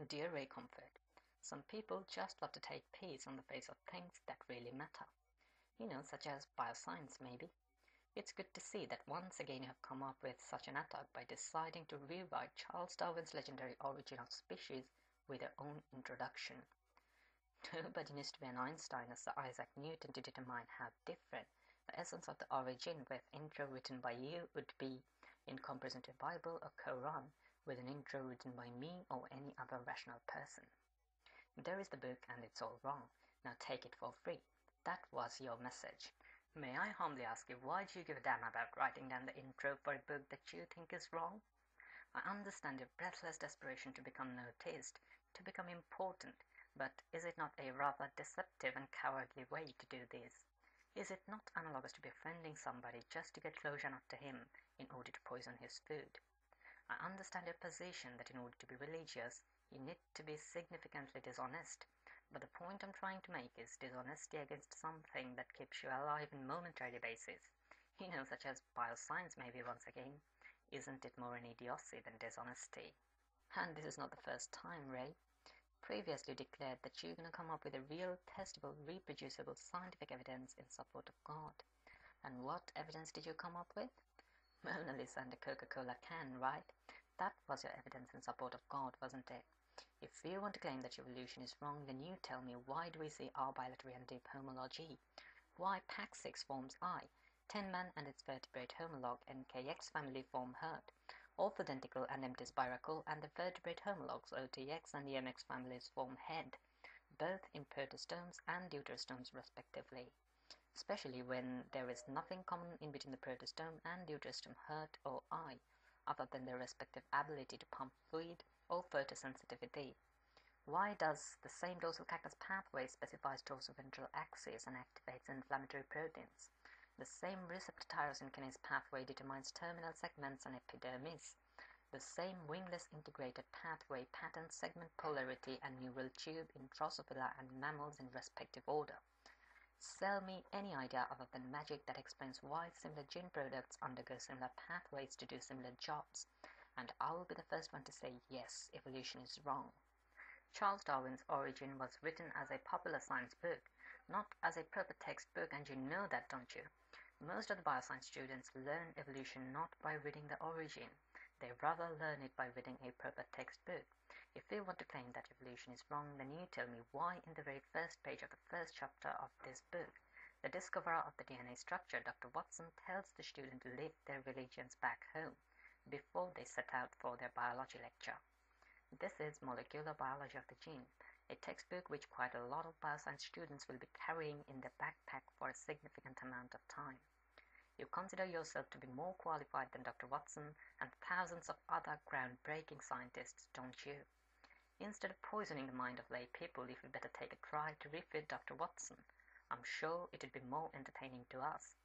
Dear Ray Comfort, some people just love to take peace on the face of things that really matter. Such as bioscience maybe. It's good to see that once again you have come up with such an attack by deciding to rewrite Charles Darwin's legendary Origin of Species with your own introduction. Nobody needs to be an Einstein or Sir Isaac Newton to determine how different the essence of the origin with intro written by you would be in comparison to Bible or Quran with an intro written by me or any other rational person. There is the book and it's all wrong. Now take it for free. That was your message. May I humbly ask you, why do you give a damn about writing down the intro for a book that you think is wrong? I understand your breathless desperation to become noticed, to become important, but is it not a rather deceptive and cowardly way to do this? Is it not analogous to befriending somebody just to get close enough to him in order to poison his food? I understand your position that in order to be religious, you need to be significantly dishonest, but the point I'm trying to make is dishonesty against something that keeps you alive on a momentary basis. Such as bioscience maybe once again. Isn't it more an idiocy than dishonesty? And this is not the first time, Ray. Previously declared that you're gonna come up with a real, testable, reproducible scientific evidence in support of God. And what evidence did you come up with? Monalisa and the coca-cola can, right? That was your evidence in support of God, wasn't it? If you want to claim that evolution is wrong, then you tell me, why do we see R bilateral and deep homology? Why Pax6 forms I, 10-man and its vertebrate homologue NKX family form herd, orthodentical and empty spiracle and the vertebrate homologues OTX and the MX families form head, both in protostomes and deuterostomes respectively, especially when there is nothing common in between the protostome and deuterostome herd or I, other than their respective ability to pump fluid or photosensitivity. Why does the same dorsal cactus pathway specifies dorsoventral axis and activates inflammatory proteins? The same receptor tyrosine kinase pathway determines terminal segments and epidermis. The same wingless integrated pathway patterns segment polarity and neural tube in Drosophila and mammals in respective order. Sell me any idea other than magic that explains why similar gene products undergo similar pathways to do similar jobs, and I will be the first one to say yes, evolution is wrong. Charles Darwin's Origin was written as a popular science book, not as a proper textbook, and you know that, don't you? Most of the bioscience students learn evolution not by reading the Origin. They rather learn it by reading a proper textbook. If you want to claim that evolution is wrong, then you tell me why in the very first page of the first chapter of this book, the discoverer of the DNA structure, Dr. Watson, tells the student to leave their religions back home before they set out for their biology lecture. This is Molecular Biology of the Gene, a textbook which quite a lot of bioscience students will be carrying in their backpack for a significant amount of time. You consider yourself to be more qualified than Dr. Watson and thousands of other groundbreaking scientists, don't you? Instead of poisoning the mind of lay people, you had better take a try to refit Dr. Watson. I'm sure it would be more entertaining to us.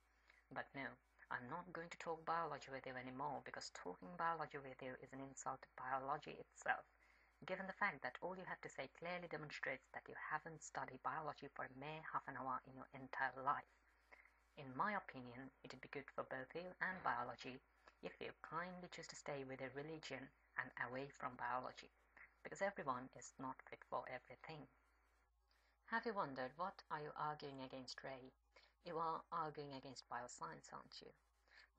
But no, I'm not going to talk biology with you anymore, because talking biology with you is an insult to biology itself, given the fact that all you have to say clearly demonstrates that you haven't studied biology for a mere half an hour in your entire life. In my opinion, it would be good for both you and biology if you kindly choose to stay with your religion and away from biology, because everyone is not fit for everything. Have you wondered, what are you arguing against, Ray? You are arguing against bioscience, aren't you?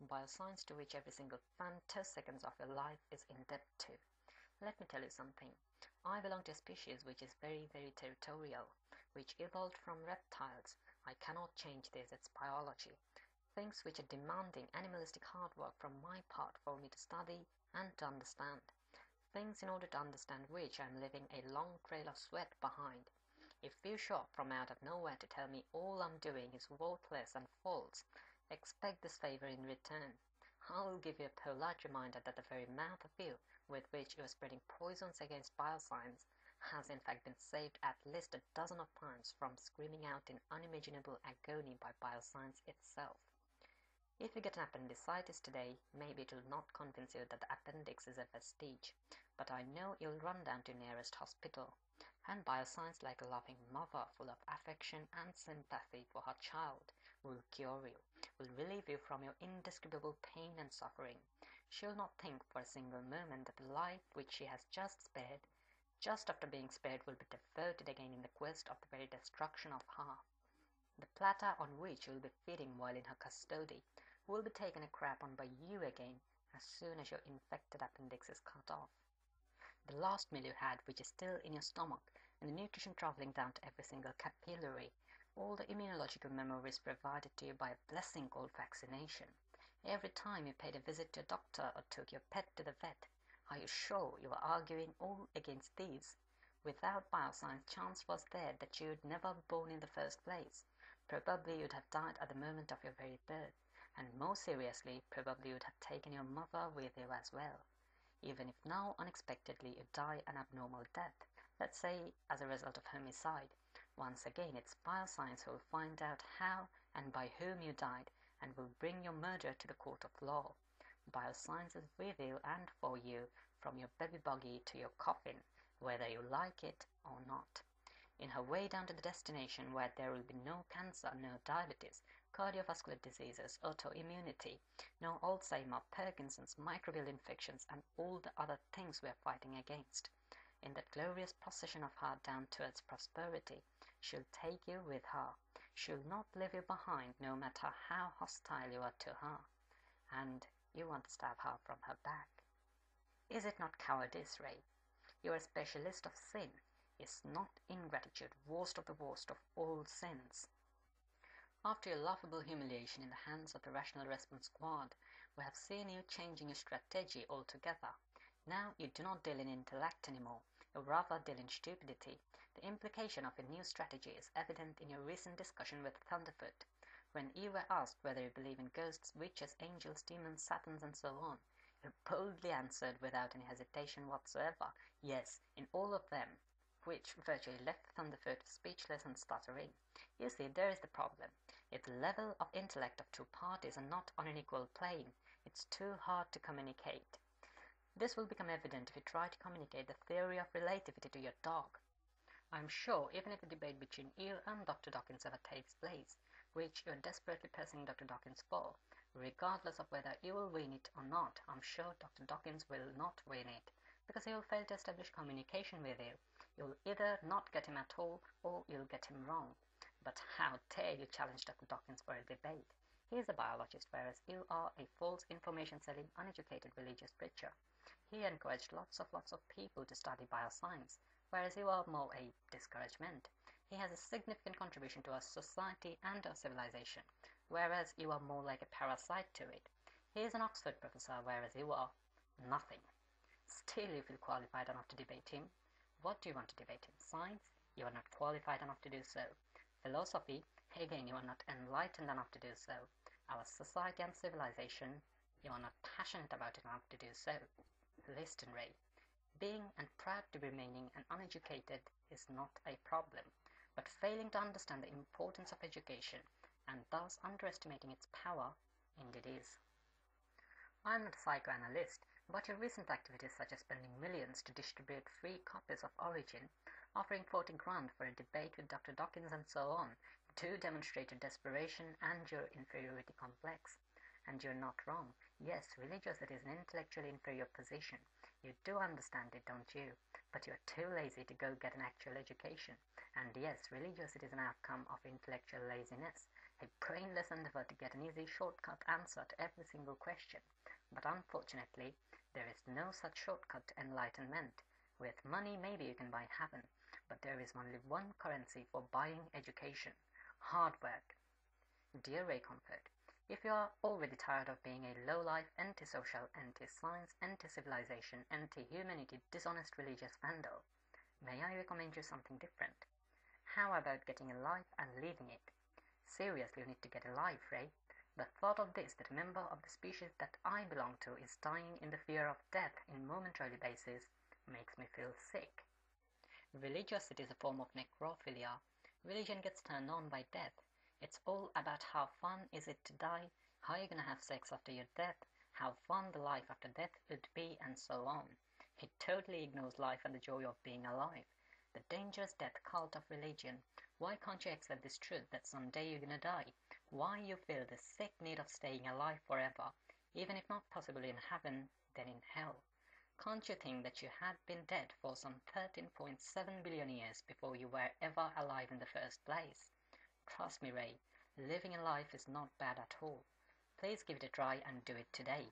Bioscience to which every single femtoseconds of your life is indebted to. Let me tell you something. I belong to a species which is very, very territorial, which evolved from reptiles. I cannot change this, it's biology. Things which are demanding animalistic hard work from my part for me to study and to understand. Things in order to understand which I am leaving a long trail of sweat behind. If you show up from out of nowhere to tell me all I'm doing is worthless and false, expect this favor in return. I'll give you a polite reminder that the very mouth of you with which you are spreading poisons against bioscience has in fact been saved at least a dozen of times from screaming out in unimaginable agony by bioscience itself. If you get an appendicitis today, maybe it will not convince you that the appendix is a vestige, but I know you'll run down to nearest hospital, and bioscience, like a loving mother full of affection and sympathy for her child, will cure you, will relieve you from your indescribable pain and suffering. She'll not think for a single moment that the life which she has just spared just after being spared, will be devoted again in the quest of the very destruction of her. The platter on which you'll be feeding while in her custody will be taken a crap on by you again as soon as your infected appendix is cut off. The last meal you had, which is still in your stomach, and the nutrition traveling down to every single capillary, all the immunological memories provided to you by a blessing called vaccination. Every time you paid a visit to a doctor or took your pet to the vet, are you sure you were arguing all against these? Without bioscience, chance was there that you'd never born in the first place. Probably you'd have died at the moment of your very birth, and more seriously, probably you'd have taken your mother with you as well. Even if now unexpectedly you die an abnormal death, let's say as a result of homicide, once again it's bioscience who will find out how and by whom you died and will bring your murder to the court of law. Bioscience is with you and for you from your baby buggy to your coffin, whether you like it or not. In her way down to the destination where there will be no cancer, no diabetes, cardiovascular diseases, autoimmunity, no Alzheimer, Parkinson's, microbial infections, and all the other things we are fighting against. In that glorious procession of her down towards prosperity, she'll take you with her. She'll not leave you behind, no matter how hostile you are to her. And you want to stab her from her back. Is it not cowardice, Ray? You're a specialist of sin. Is not ingratitude worst of the worst of all sins? After your laughable humiliation in the hands of the Rational Response Squad, we have seen you changing your strategy altogether. Now you do not deal in intellect anymore, you rather deal in stupidity. The implication of your new strategy is evident in your recent discussion with Thunderfoot. When you were asked whether you believe in ghosts, witches, angels, demons, satans, and so on, you boldly answered without any hesitation whatsoever, yes, in all of them, which virtually left Thunderfoot speechless and stuttering. You see, there is the problem. If the level of intellect of two parties are not on an equal plane, it's too hard to communicate. This will become evident if you try to communicate the theory of relativity to your dog. I'm sure even if the debate between you and Dr. Dawkins ever takes place, which you're desperately pressing Dr. Dawkins for, regardless of whether you will win it or not, I'm sure Dr. Dawkins will not win it, because he will fail to establish communication with you. You'll either not get him at all, or you'll get him wrong. But how dare you challenge Dr. Dawkins for a debate? He is a biologist, whereas you are a false information-selling, uneducated religious preacher. He encouraged lots of people to study bioscience, whereas you are more a discouragement. He has a significant contribution to our society and our civilization, whereas you are more like a parasite to it. He is an Oxford professor, whereas you are nothing. Still you feel qualified enough to debate him. What do you want to debate him? Science? You are not qualified enough to do so. Philosophy? Again, you are not enlightened enough to do so. Our society and civilization? You are not passionate about it enough to do so. Listen, Ray. Being and proud to be remaining an uneducated is not a problem, but failing to understand the importance of education and thus underestimating its power indeed is. I am not a psychoanalyst, but your recent activities such as spending millions to distribute free copies of Origin, offering 40 grand for a debate with Dr. Dawkins and so on, do demonstrate your desperation and your inferiority complex. And you're not wrong. Yes, religiosity is an intellectually inferior position. You do understand it, don't you? But you're too lazy to go get an actual education. And yes, religiosity is an outcome of intellectual laziness, a brainless endeavor to get an easy shortcut answer to every single question. But unfortunately, there is no such shortcut to enlightenment. With money, maybe you can buy heaven, but there is only one currency for buying education: hard work. Dear Ray Comfort, if you are already tired of being a low-life, antisocial, anti-science, anti-civilization, anti-humanity, dishonest religious vandal, may I recommend you something different? How about getting a life and leaving it? Seriously, you need to get a life, Ray. The thought of this, that a member of the species that I belong to is dying in the fear of death in momentary basis, makes me feel sick. Religiosity is a form of necrophilia. Religion gets turned on by death. It's all about how fun is it to die, how you're gonna have sex after your death, how fun the life after death would be, and so on. It totally ignores life and the joy of being alive. The dangerous death cult of religion. Why can't you accept this truth that someday you're gonna die? Why you feel the sick need of staying alive forever, even if not possibly in heaven, then in hell? Can't you think that you had been dead for some 13.7 billion years before you were ever alive in the first place? Trust me, Ray, living a life is not bad at all. Please give it a try and do it today.